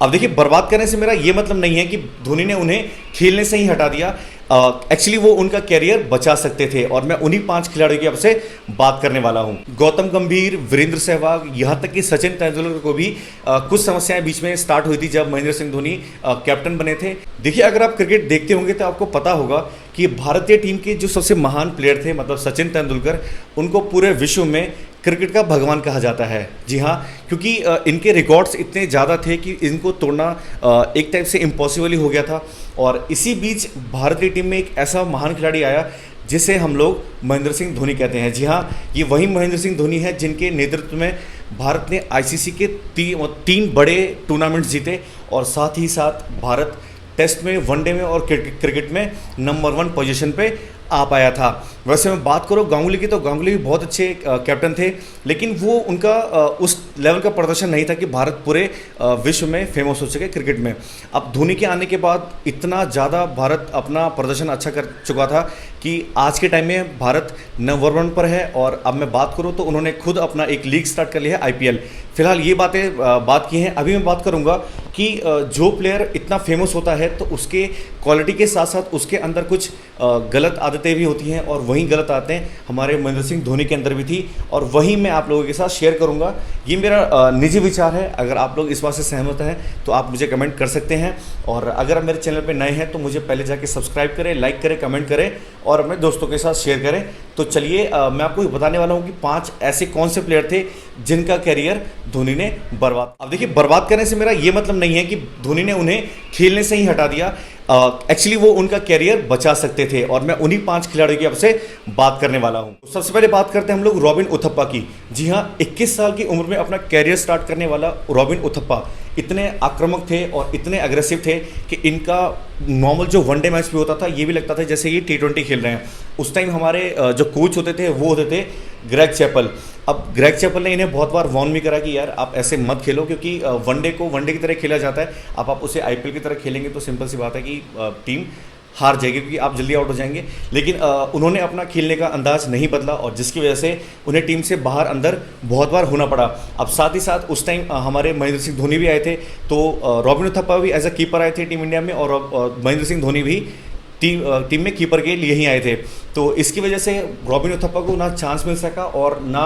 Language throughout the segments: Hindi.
अब देखिए, बर्बाद करने से मेरा ये मतलब नहीं है कि धोनी ने उन्हें खेलने से ही हटा दिया। एक्चुअली वो उनका कैरियर बचा सकते थे और मैं उन्हीं 5 खिलाड़ियों की अब से बात करने वाला हूं। गौतम गंभीर, वीरेंद्र सहवाग, यहां तक कि सचिन तेंदुलकर को भी कुछ समस्याएं बीच में स्टार्ट हुई थी जब महेंद्र सिंह धोनी कैप्टन बने थे। देखिए, अगर आप क्रिकेट देखते होंगे तो आपको पता होगा कि भारतीय टीम के जो सबसे महान प्लेयर थे, मतलब सचिन तेंदुलकर, उनको पूरे विश्व में क्रिकेट का भगवान कहा जाता है। जी हाँ, क्योंकि इनके रिकॉर्ड्स इतने ज़्यादा थे कि इनको तोड़ना एक टाइप से इम्पॉसिबल ही हो गया था। और इसी बीच भारतीय टीम में एक ऐसा महान खिलाड़ी आया जिसे हम लोग महेंद्र सिंह धोनी कहते हैं। जी हाँ, ये वही महेंद्र सिंह धोनी है जिनके नेतृत्व में भारत ने आईसीसी के 3 बड़े टूर्नामेंट्स जीते और साथ ही साथ भारत टेस्ट में, वनडे में और क्रिकेट में नंबर 1 पोजीशन पे आ पाया था। वैसे मैं बात करूँ गांगुली की, तो गांगुली भी बहुत अच्छे कैप्टन थे, लेकिन वो उनका उस लेवल का प्रदर्शन नहीं था कि भारत पूरे विश्व में फेमस हो सके क्रिकेट में। अब धोनी के आने के बाद इतना ज़्यादा भारत अपना प्रदर्शन अच्छा कर चुका था कि आज के टाइम में भारत नंबर 1 पर है। और अब मैं बात करूँ तो उन्होंने खुद अपना एक लीग स्टार्ट कर लिया है, IPL। फिलहाल ये बात की हैं। अभी मैं बात करूँगा कि जो प्लेयर इतना फेमस होता है तो उसके क्वालिटी के साथ साथ उसके अंदर कुछ गलत आदतें भी होती हैं, और वही गलत आदतें हमारे महेंद्र सिंह धोनी के अंदर भी थी, और वही मैं आप लोगों के साथ शेयर करूंगा। ये मेरा निजी विचार है। अगर आप लोग इस बात से सहमत हैं तो आप मुझे कमेंट कर सकते हैं, और अगर आप मेरे चैनल पर नए हैं तो मुझे पहले जाके सब्सक्राइब करें, लाइक करें, कमेंट करें और अपने दोस्तों के साथ शेयर करें। तो चलिए, मैं आपको बताने वाला हूँ कि 5 ऐसे कौन से प्लेयर थे जिनका कैरियर धोनी ने बर्बाद। अब देखिए, बर्बाद करने से मेरा ये मतलब नहीं है कि धोनी ने उन्हें खेलने से ही हटा दिया। एक्चुअली वो उनका कैरियर बचा सकते थे और मैं उन्हीं 5 खिलाड़ियों की अब से बात करने वाला हूं। सबसे पहले बात करते हैं हम लोग रॉबिन उथप्पा की। जी हां, 21 साल की उम्र में अपना कैरियर स्टार्ट करने वाला रॉबिन उथप्पा इतने आक्रामक थे और इतने अग्रेसिव थे कि इनका नॉर्मल जो वनडे मैच भी होता था ये भी लगता था जैसे ये T20 खेल रहे हैं। उस टाइम हमारे जो कोच होते थे वो होते थे ग्रेग चैपल। अब ग्रेग चैपल ने इन्हें बहुत बार वार्न भी करा कि यार आप ऐसे मत खेलो, क्योंकि वनडे को वनडे की तरह खेला जाता है। अब आप उसे IPL की तरह खेलेंगे तो सिंपल सी बात है कि टीम हार जाएगी, क्योंकि आप जल्दी आउट हो जाएंगे। लेकिन उन्होंने अपना खेलने का अंदाज नहीं बदला और जिसकी वजह से उन्हें टीम से बाहर अंदर बहुत बार होना पड़ा। अब साथ ही साथ उस टाइम हमारे महेंद्र सिंह धोनी भी आए थे, तो रॉबिन उथप्पा भी एज अ कीपर आए थे टीम इंडिया में, और महेंद्र सिंह धोनी भी टीम में कीपर के लिए ही आए थे। तो इसकी वजह से रॉबिन उथप्पा को ना चांस मिल सका और ना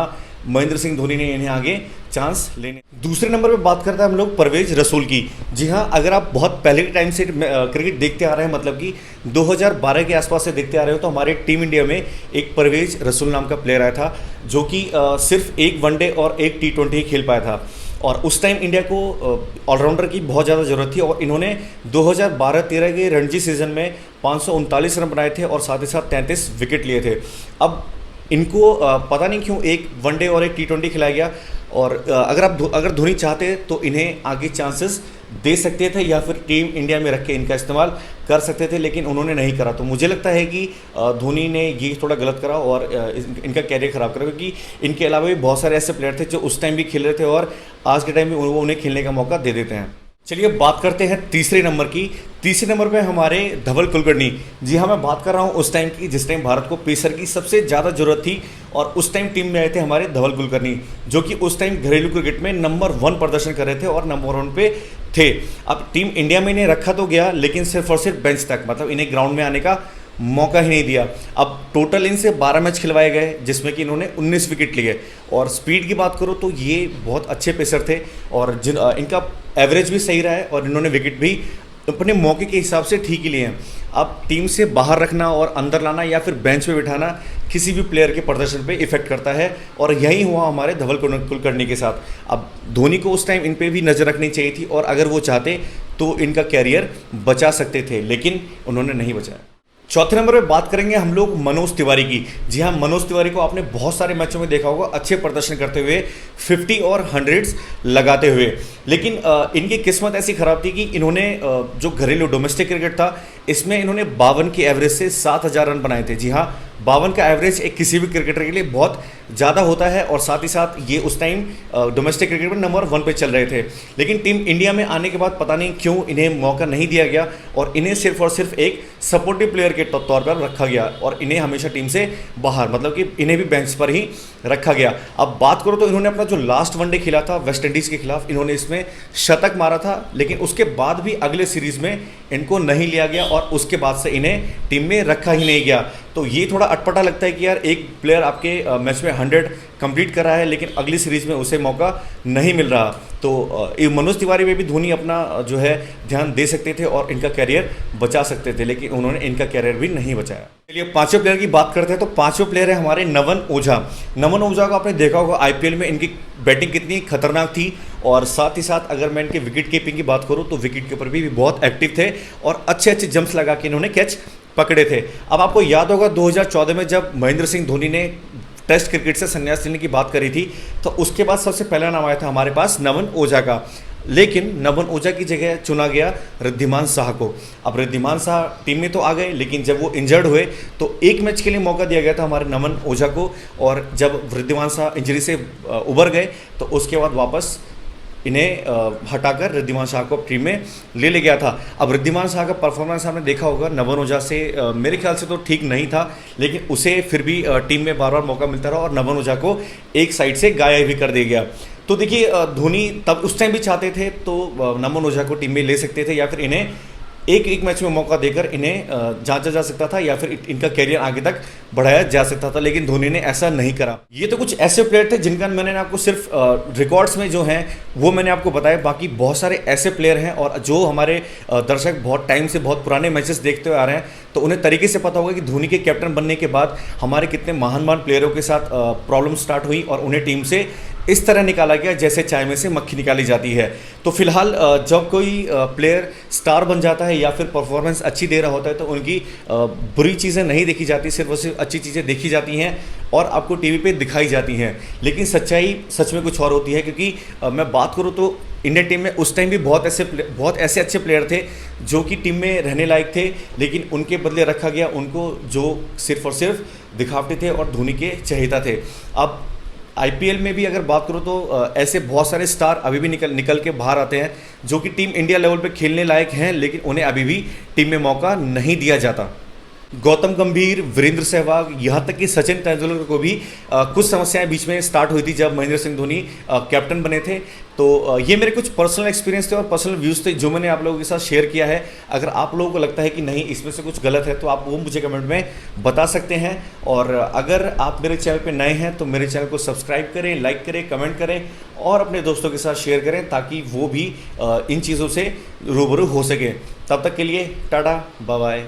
महेंद्र सिंह धोनी ने इन्हें आगे चांस लेने। दूसरे नंबर पे बात करते हैं हम लोग परवेज रसूल की। जी हाँ, अगर आप बहुत पहले के टाइम से क्रिकेट देखते आ रहे हैं, मतलब कि 2012 के आसपास से देखते आ रहे हो, तो हमारे टीम इंडिया में एक परवेज रसूल नाम का प्लेयर आया था जो कि सिर्फ एक वनडे और एक T20 ही खेल पाया था। और उस टाइम इंडिया को ऑलराउंडर की बहुत ज़्यादा ज़रूरत थी और इन्होंने 2012-13 के रणजी सीजन में 539 रन बनाए थे और साथ ही साथ 33 विकेट लिए थे। अब इनको पता नहीं क्यों एक वनडे और एक T20 खिलाया गया, और अगर धोनी चाहते तो इन्हें आगे चांसेस दे सकते थे या फिर टीम इंडिया में रख के इनका इस्तेमाल कर सकते थे, लेकिन उन्होंने नहीं करा। तो मुझे लगता है कि धोनी ने ये थोड़ा गलत करा और इनका कैरियर ख़राब करा, क्योंकि इनके अलावा भी बहुत सारे ऐसे प्लेयर थे जो उस टाइम भी खेल रहे थे और आज के टाइम में वो उन्हें खेलने का मौका दे देते हैं। चलिए बात करते हैं तीसरे नंबर की। तीसरे नंबर पे हमारे धवल कुलकर्णी। जी हाँ, मैं बात कर रहा हूँ उस टाइम की जिस टाइम भारत को पेसर की सबसे ज़्यादा ज़रूरत थी, और उस टाइम टीम में आए थे हमारे धवल कुलकर्णी, जो कि उस टाइम घरेलू क्रिकेट में नंबर 1 प्रदर्शन कर रहे थे और नंबर 1 पे थे। अब टीम इंडिया में इन्हें रखा तो गया, लेकिन सिर्फ और सिर्फ बेंच तक, मतलब इन्हें ग्राउंड में आने का मौका ही नहीं दिया। अब टोटल इनसे 12 मैच खिलवाए गए जिसमें कि इन्होंने 19 विकेट लिए। और स्पीड की बात करो तो ये बहुत अच्छे पेसर थे और इनका एवरेज भी सही रहा है और इन्होंने विकेट भी अपने मौके के हिसाब से ठीक ही लिए हैं। अब टीम से बाहर रखना और अंदर लाना या फिर बेंच पे बिठाना किसी भी प्लेयर के प्रदर्शन पे इफेक्ट करता है, और यही हुआ हमारे धवल कुलकर्णी के साथ। अब धोनी को उस टाइम इन पे भी नज़र रखनी चाहिए थी, और अगर वो चाहते तो इनका कैरियर बचा सकते थे, लेकिन उन्होंने नहीं बचाया। चौथे नंबर पे बात करेंगे हम लोग मनोज तिवारी की। जी हाँ, मनोज तिवारी को आपने बहुत सारे मैचों में देखा होगा अच्छे प्रदर्शन करते हुए, 50 और 100s लगाते हुए, लेकिन इनकी किस्मत ऐसी खराब थी कि इन्होंने जो घरेलू डोमेस्टिक क्रिकेट था इसमें इन्होंने 52 की एवरेज से 7000 रन बनाए थे। जी हाँ, 52 का एवरेज एक किसी भी क्रिकेटर के लिए बहुत ज़्यादा होता है, और साथ ही साथ ये उस टाइम डोमेस्टिक क्रिकेट में नंबर 1 पे चल रहे थे। लेकिन टीम इंडिया में आने के बाद पता नहीं क्यों इन्हें मौका नहीं दिया गया और इन्हें सिर्फ और सिर्फ एक सपोर्टिव प्लेयर के तौर पर रखा गया और इन्हें हमेशा टीम से बाहर, मतलब कि इन्हें भी बेंच पर ही रखा गया। अब बात करो तो इन्होंने अपना जो लास्ट वनडे खेला था वेस्ट इंडीज़ के खिलाफ, इन्होंने इसमें शतक मारा था, लेकिन उसके बाद भी अगले सीरीज़ में इनको नहीं लिया गया और उसके बाद से इन्हें टीम में रखा ही नहीं गया। तो ये थोड़ा अटपटा लगता है कि यार एक प्लेयर आपके मैच में 100 कंप्लीट कर रहा है लेकिन अगली सीरीज़ में उसे मौका नहीं मिल रहा। तो मनोज तिवारी में भी धोनी अपना जो है ध्यान दे सकते थे और इनका कैरियर बचा सकते थे, लेकिन उन्होंने इनका कैरियर भी नहीं बचाया। चलिए पांचवें प्लेयर की बात करते हैं। तो पांचवें प्लेयर है हमारे नमन ओझा। नमन ओझा को आपने देखा होगा आईपीएल में इनकी बैटिंग कितनी खतरनाक थी, और साथ ही साथ अगर मैं इनके विकेट कीपिंग की बात करूं तो विकेट कीपर भी बहुत एक्टिव थे और अच्छे अच्छे जंप्स लगा के इन्होंने कैच पकड़े थे। अब आपको याद होगा 2014 में जब महेंद्र सिंह धोनी ने टेस्ट क्रिकेट से संन्यास लेने की बात करी थी, तो उसके बाद सबसे पहला नाम आया था हमारे पास नमन ओझा का, लेकिन नमन ओझा की जगह चुना गया रिद्धिमान साहा को। अब रिद्धिमान साहा टीम में तो आ गए, लेकिन जब वो इंजर्ड हुए तो एक मैच के लिए मौका दिया गया था हमारे नमन ओझा को, और जब रिद्धिमान साहा इंजरी से उबर गए तो उसके बाद वापस इन्हें हटाकर रिद्धिमान शाह को टीम में ले गया था। अब रिद्धिमान शाह का परफॉर्मेंस आपने देखा होगा नमन ओझा से मेरे ख्याल से तो ठीक नहीं था, लेकिन उसे फिर भी टीम में बार बार मौका मिलता रहा और नमन ओझा को एक साइड से गायब भी कर दिया गया। तो देखिए धोनी तब उस टाइम भी चाहते थे तो नमन ओझा को टीम में ले सकते थे, या फिर इन्हें एक मैच में मौका देकर इन्हें जांचा जा सकता था, या फिर इनका कैरियर आगे तक बढ़ाया जा सकता था, लेकिन धोनी ने ऐसा नहीं करा। ये तो कुछ ऐसे प्लेयर थे जिनका मैंने आपको सिर्फ रिकॉर्ड्स में जो हैं वो मैंने आपको बताया, बाकी बहुत सारे ऐसे प्लेयर हैं और जो हमारे दर्शक बहुत टाइम से बहुत पुराने मैचेस देखते हुए आ रहे हैं, तो उन्हें तरीके से पता होगा कि धोनी के कैप्टन बनने के बाद हमारे कितने महान प्लेयरों के साथ प्रॉब्लम स्टार्ट हुई और उन्हें टीम से इस तरह निकाला गया जैसे चाय में से मक्खी निकाली जाती है। तो फिलहाल जब कोई प्लेयर स्टार बन जाता है या फिर परफॉर्मेंस अच्छी दे रहा होता है तो उनकी बुरी चीज़ें नहीं देखी जाती, सिर्फ और सिर्फ अच्छी चीज़ें देखी जाती हैं और आपको टीवी पे दिखाई जाती हैं। लेकिन सच्चाई सच में कुछ और होती है, क्योंकि मैं बात करूँ तो इंडियन टीम में उस टाइम भी बहुत ऐसे अच्छे प्लेयर थे जो कि टीम में रहने लायक थे, लेकिन उनके बदले रखा गया उनको जो सिर्फ और सिर्फ दिखावटी थे और धोनी के चहेता थे। अब आईपीएल में भी अगर बात करो तो ऐसे बहुत सारे स्टार अभी भी निकल के बाहर आते हैं जो कि टीम इंडिया लेवल पे खेलने लायक हैं, लेकिन उन्हें अभी भी टीम में मौका नहीं दिया जाता। गौतम गंभीर, वीरेंद्र सहवाग, यहाँ तक कि सचिन तेंदुलकर को भी कुछ समस्याएं बीच में स्टार्ट हुई थी जब महेंद्र सिंह धोनी कैप्टन बने थे। तो ये मेरे कुछ पर्सनल एक्सपीरियंस थे और पर्सनल व्यूज़ थे जो मैंने आप लोगों के साथ शेयर किया है। अगर आप लोगों को लगता है कि नहीं इसमें से कुछ गलत है तो आप वो मुझे कमेंट में बता सकते हैं, और अगर आप मेरे चैनल पे नए हैं तो मेरे चैनल को सब्सक्राइब करें, लाइक करें, कमेंट करें और अपने दोस्तों के साथ शेयर करें ताकि वो भी इन चीज़ों से रूबरू हो सके। तब तक के लिए टाटा, बाय बाय।